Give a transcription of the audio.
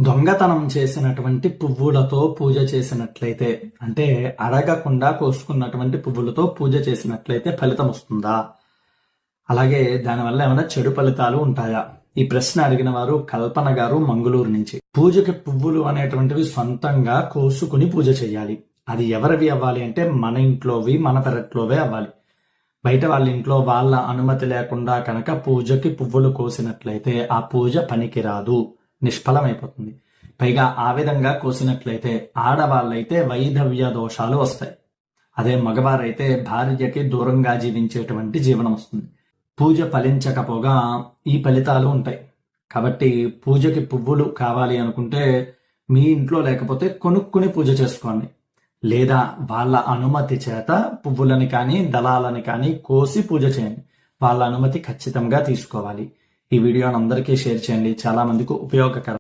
దొంగతనం చేసినటువంటి పువ్వులతో పూజ చేసినట్లయితే, అంటే అడగకుండా కోసుకున్నటువంటి పువ్వులతో పూజ చేసినట్లయితే ఫలితం వస్తుందా? అలాగే దానివల్ల ఏమైనా చెడు ఫలితాలు ఉంటాయా? ఈ ప్రశ్న అడిగిన వారు కల్పన గారు మంగళూరు నుంచి. పూజకి పువ్వులు అనేటువంటివి సొంతంగా కోసుకుని పూజ చేయాలి. అది ఎవరివి అవ్వాలి అంటే మన ఇంట్లోవి, మన పెరట్లోవే అవ్వాలి. బయట వాళ్ళ ఇంట్లో వాళ్ళ అనుమతి లేకుండా కనుక పూజకి పువ్వులు కోసినట్లయితే ఆ పూజ పనికిరాదు, నిష్ఫలమైపోతుంది. పైగా ఆ విధంగా కోసినట్లయితే ఆడవాళ్ళైతే వైధవ్య దోషాలు వస్తాయి. అదే మగవారైతే భార్యకి దూరంగా జీవించేటువంటి జీవనం వస్తుంది. పూజ ఫలించకపోగా ఈ ఫలితాలు ఉంటాయి. కాబట్టి పూజకి పువ్వులు కావాలి అనుకుంటే మీ ఇంట్లో లేకపోతే కొనుక్కుని పూజ చేసుకోండి. లేదా వాళ్ళ అనుమతి చేత పువ్వులని కానీ దళాలని కానీ కోసి పూజ చేయండి. వాళ్ళ అనుమతి ఖచ్చితంగా తీసుకోవాలి. ఈ వీడియోని అందరికీ షేర్ చేయండి, చాలా మందికి ఉపయోగకరం.